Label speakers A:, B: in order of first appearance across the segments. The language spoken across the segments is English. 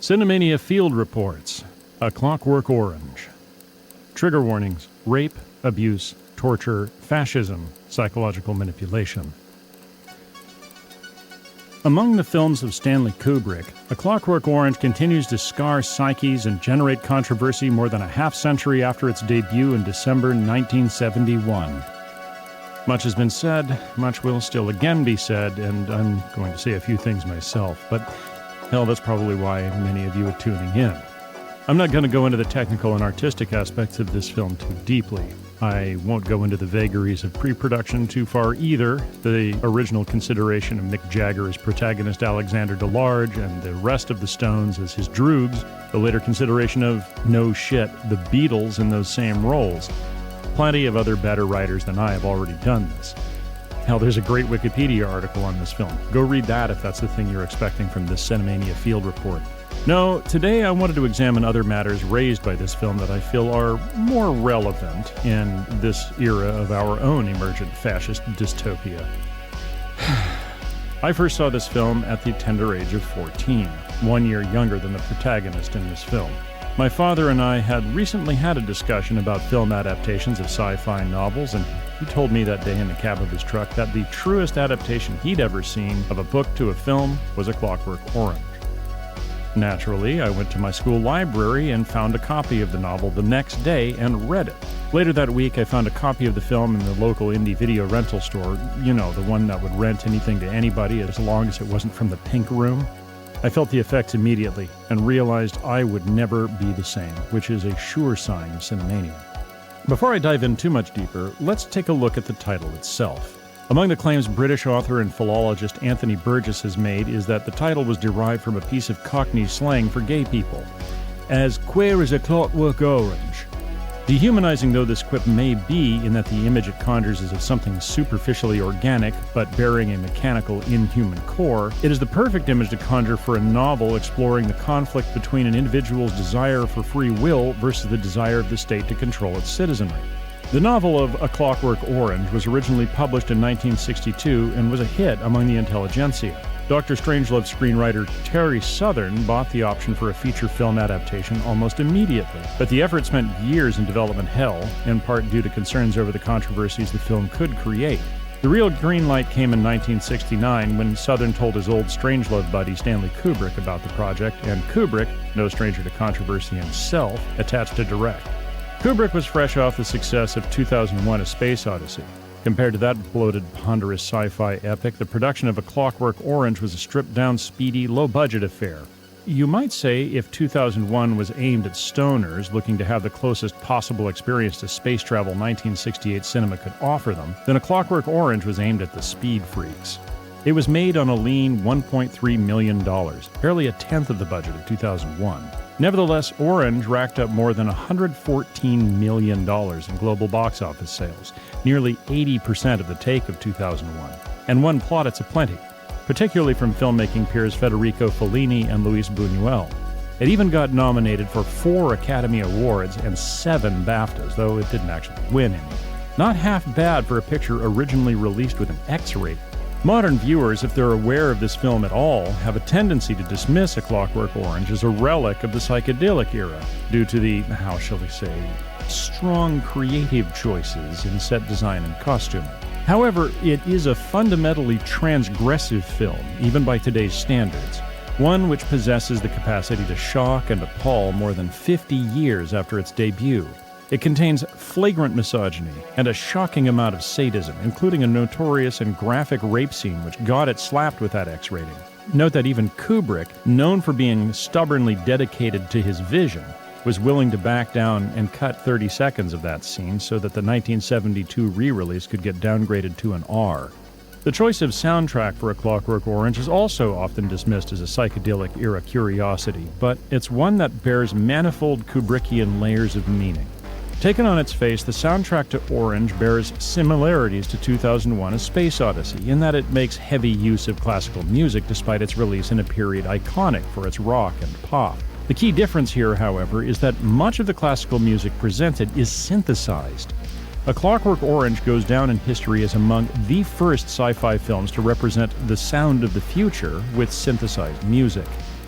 A: Cinemania Field Reports, A Clockwork Orange. Trigger warnings: rape, abuse, torture, fascism, psychological manipulation. Among the films of Stanley Kubrick, A Clockwork Orange continues to scar psyches and generate controversy more than a half-century after its debut in December 1971. Much has been said, much will still again be said, and I'm going to say a few things myself, but hell, that's probably why many of you are tuning in. I'm not going to go into the technical and artistic aspects of this film too deeply. I won't go into the vagaries of pre-production too far either. The original consideration of Mick Jagger as protagonist Alexander DeLarge and the rest of the Stones as his droogs. The later consideration of, no shit, the Beatles in those same roles. Plenty of other better writers than I have already done this. Hell, there's a great Wikipedia article on this film. Go read that if that's the thing you're expecting from this Cinemania Field Report. No, today I wanted to examine other matters raised by this film that I feel are more relevant in this era of our own emergent fascist dystopia. I first saw this film at the tender age of 14, 1 year younger than the protagonist in this film. My father and I had recently had a discussion about film adaptations of sci-fi novels, and he told me that day in the cab of his truck that the truest adaptation he'd ever seen of a book to a film was A Clockwork Orange. Naturally, I went to my school library and found a copy of the novel the next day and read it. Later that week, I found a copy of the film in the local indie video rental store, you know, the one that would rent anything to anybody as long as it wasn't from the Pink Room. I felt the effects immediately and realized I would never be the same, which is a sure sign of Cinemania. Before I dive in too much deeper, let's take a look at the title itself. Among the claims British author and philologist Anthony Burgess has made is that the title was derived from a piece of Cockney slang for gay people, as queer as a clockwork orange. Dehumanizing though this quip may be in that the image it conjures is of something superficially organic but bearing a mechanical, inhuman core, it is the perfect image to conjure for a novel exploring the conflict between an individual's desire for free will versus the desire of the state to control its citizenry. The novel of A Clockwork Orange was originally published in 1962 and was a hit among the intelligentsia. Dr. Strangelove's screenwriter Terry Southern bought the option for a feature film adaptation almost immediately, but the effort spent years in development hell, in part due to concerns over the controversies the film could create. The real green light came in 1969 when Southern told his old Strangelove buddy Stanley Kubrick about the project, and Kubrick, no stranger to controversy himself, attached to direct. Kubrick was fresh off the success of 2001: A Space Odyssey. Compared to that bloated, ponderous sci-fi epic, the production of A Clockwork Orange was a stripped-down, speedy, low-budget affair. You might say if 2001 was aimed at stoners looking to have the closest possible experience to space travel 1968 cinema could offer them, then A Clockwork Orange was aimed at the speed freaks. It was made on a lean $1.3 million, barely a tenth of the budget of 2001. Nevertheless, Orange racked up more than $114 million in global box office sales, nearly 80% of the take of 2001, and won plaudits aplenty, particularly from filmmaking peers Federico Fellini and Luis Buñuel. It even got nominated for 4 Academy Awards and 7 BAFTAs, though it didn't actually win any. Not half bad for a picture originally released with an X rating. Modern viewers, if they're aware of this film at all, have a tendency to dismiss A Clockwork Orange as a relic of the psychedelic era, due to the, how shall we say, strong creative choices in set design and costuming. However, it is a fundamentally transgressive film, even by today's standards, one which possesses the capacity to shock and appall more than 50 years after its debut. It contains flagrant misogyny and a shocking amount of sadism, including a notorious and graphic rape scene which got it slapped with that X rating. Note that even Kubrick, known for being stubbornly dedicated to his vision, was willing to back down and cut 30 seconds of that scene so that the 1972 re-release could get downgraded to an R. The choice of soundtrack for A Clockwork Orange is also often dismissed as a psychedelic-era curiosity, but it's one that bears manifold Kubrickian layers of meaning. Taken on its face, the soundtrack to Orange bears similarities to 2001: A Space Odyssey in that it makes heavy use of classical music despite its release in a period iconic for its rock and pop. The key difference here, however, is that much of the classical music presented is synthesized. A Clockwork Orange goes down in history as among the first sci-fi films to represent the sound of the future with synthesized music.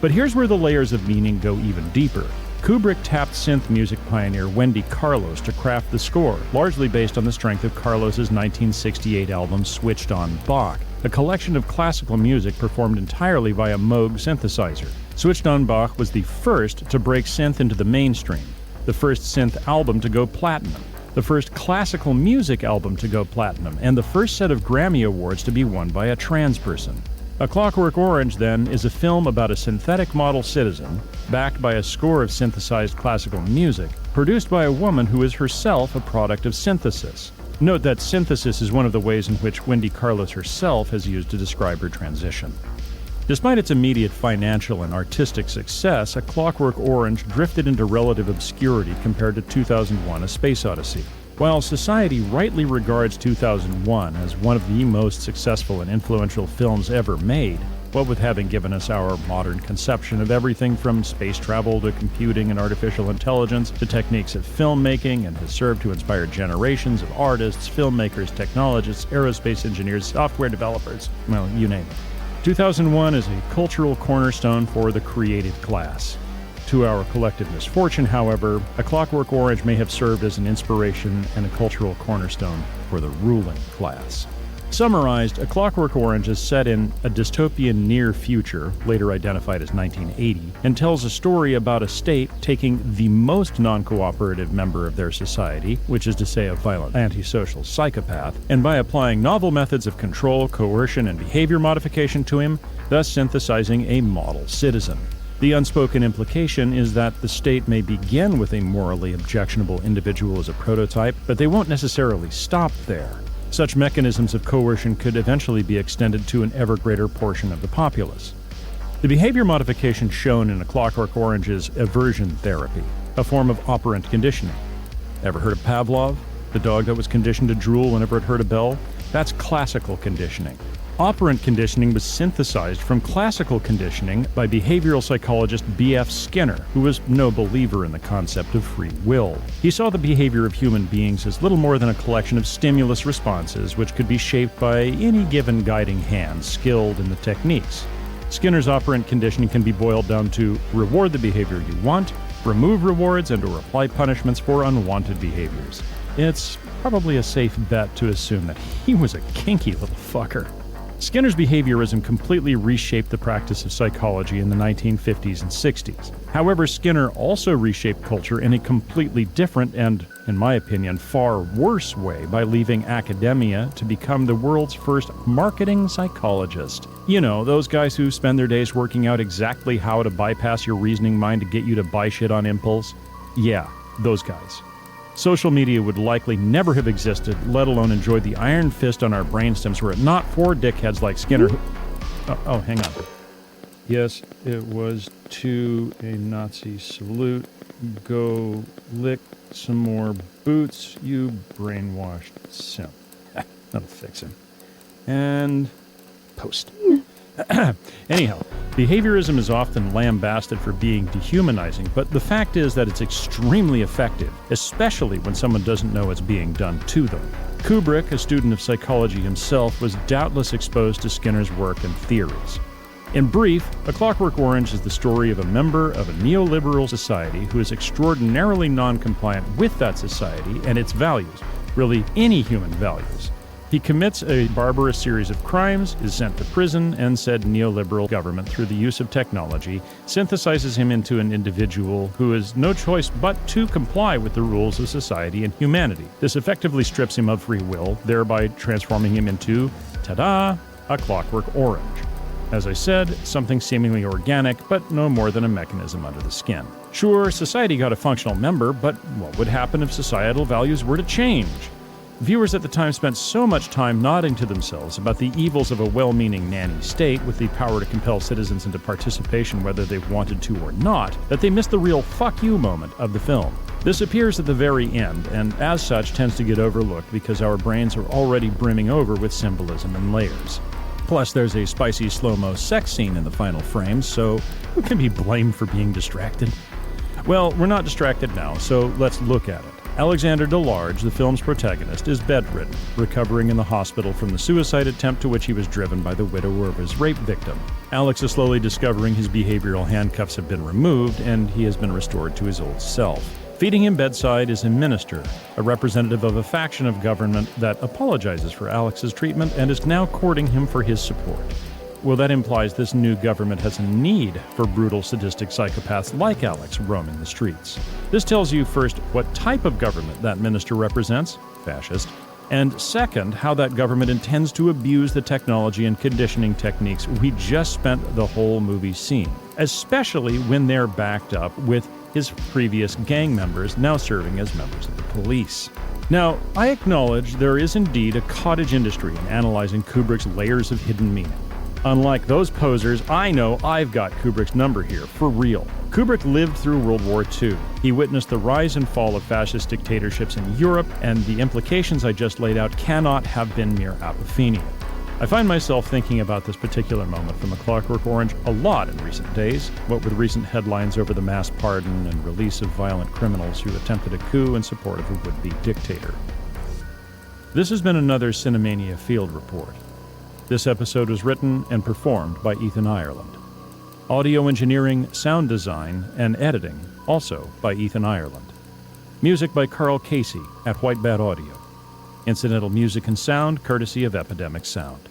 A: But here's where the layers of meaning go even deeper. Kubrick tapped synth music pioneer Wendy Carlos to craft the score, largely based on the strength of Carlos's 1968 album Switched on Bach, a collection of classical music performed entirely via Moog synthesizer. Switched on Bach was the first to break synth into the mainstream, the first synth album to go platinum, the first classical music album to go platinum, and the first set of Grammy Awards to be won by a trans person. A Clockwork Orange, then, is a film about a synthetic model citizen, backed by a score of synthesized classical music, produced by a woman who is herself a product of synthesis. Note that synthesis is one of the ways in which Wendy Carlos herself has used to describe her transition. Despite its immediate financial and artistic success, A Clockwork Orange drifted into relative obscurity compared to 2001: A Space Odyssey. While society rightly regards 2001 as one of the most successful and influential films ever made, what with having given us our modern conception of everything from space travel to computing and artificial intelligence to techniques of filmmaking, and has served to inspire generations of artists, filmmakers, technologists, aerospace engineers, software developers, well, you name it. 2001 is a cultural cornerstone for the creative class. To our collective misfortune, however, A Clockwork Orange may have served as an inspiration and a cultural cornerstone for the ruling class. Summarized, A Clockwork Orange is set in a dystopian near future, later identified as 1980, and tells a story about a state taking the most non-cooperative member of their society, which is to say a violent antisocial psychopath, and by applying novel methods of control, coercion, and behavior modification to him, thus synthesizing a model citizen. The unspoken implication is that the state may begin with a morally objectionable individual as a prototype, but they won't necessarily stop there. Such mechanisms of coercion could eventually be extended to an ever greater portion of the populace. The behavior modification shown in A Clockwork Orange is aversion therapy, a form of operant conditioning. Ever heard of Pavlov, the dog that was conditioned to drool whenever it heard a bell? That's classical conditioning. Operant conditioning was synthesized from classical conditioning by behavioral psychologist B.F. Skinner, who was no believer in the concept of free will. He saw the behavior of human beings as little more than a collection of stimulus responses which could be shaped by any given guiding hand skilled in the techniques. Skinner's operant conditioning can be boiled down to reward the behavior you want, remove rewards, and or apply punishments for unwanted behaviors. It's probably a safe bet to assume that he was a kinky little fucker. Skinner's behaviorism completely reshaped the practice of psychology in the 1950s and 60s. However, Skinner also reshaped culture in a completely different and, in my opinion, far worse way by leaving academia to become the world's first marketing psychologist. You know, those guys who spend their days working out exactly how to bypass your reasoning mind to get you to buy shit on impulse. Yeah, those guys. Social media would likely never have existed, let alone enjoyed the iron fist on our brainstems were it not for dickheads like Skinner who... Oh, hang on. Yes, it was to a Nazi salute. Go lick some more boots, you brainwashed simp. That'll fix him. And post. Anyhow, behaviorism is often lambasted for being dehumanizing, but the fact is that it's extremely effective, especially when someone doesn't know it's being done to them. Kubrick, a student of psychology himself, was doubtless exposed to Skinner's work and theories. In brief, A Clockwork Orange is the story of a member of a neoliberal society who is extraordinarily non-compliant with that society and its values, really any human values. He commits a barbarous series of crimes, is sent to prison, and said neoliberal government, through the use of technology, synthesizes him into an individual who has no choice but to comply with the rules of society and humanity. This effectively strips him of free will, thereby transforming him into, ta-da, a Clockwork Orange. As I said, something seemingly organic, but no more than a mechanism under the skin. Sure, society got a functional member, but what would happen if societal values were to change? Viewers at the time spent so much time nodding to themselves about the evils of a well-meaning nanny state with the power to compel citizens into participation whether they wanted to or not, that they missed the real fuck you moment of the film. This appears at the very end, and as such tends to get overlooked because our brains are already brimming over with symbolism and layers. Plus, there's a spicy slow-mo sex scene in the final frame, so who can be blamed for being distracted? Well, we're not distracted now, so let's look at it. Alexander Delarge, the film's protagonist, is bedridden, recovering in the hospital from the suicide attempt to which he was driven by the widower of his rape victim. Alex is slowly discovering his behavioral handcuffs have been removed and he has been restored to his old self. Feeding him bedside is a minister, a representative of a faction of government that apologizes for Alex's treatment and is now courting him for his support. Well, that implies this new government has a need for brutal, sadistic psychopaths like Alex roaming the streets. This tells you first what type of government that minister represents, fascist, and second, how that government intends to abuse the technology and conditioning techniques we just spent the whole movie seeing, especially when they're backed up with his previous gang members now serving as members of the police. Now, I acknowledge there is indeed a cottage industry in analyzing Kubrick's layers of hidden meaning. Unlike those posers, I know I've got Kubrick's number here, for real. Kubrick lived through World War II. He witnessed the rise and fall of fascist dictatorships in Europe, and the implications I just laid out cannot have been mere apophenia. I find myself thinking about this particular moment from A Clockwork Orange a lot in recent days, what with recent headlines over the mass pardon and release of violent criminals who attempted a coup in support of a would-be dictator. This has been another Cinemania Field Report. This episode was written and performed by Ethan Ireland. Audio engineering, sound design, and editing also by Ethan Ireland. Music by Carl Casey at White Bat Audio. Incidental music and sound courtesy of Epidemic Sound.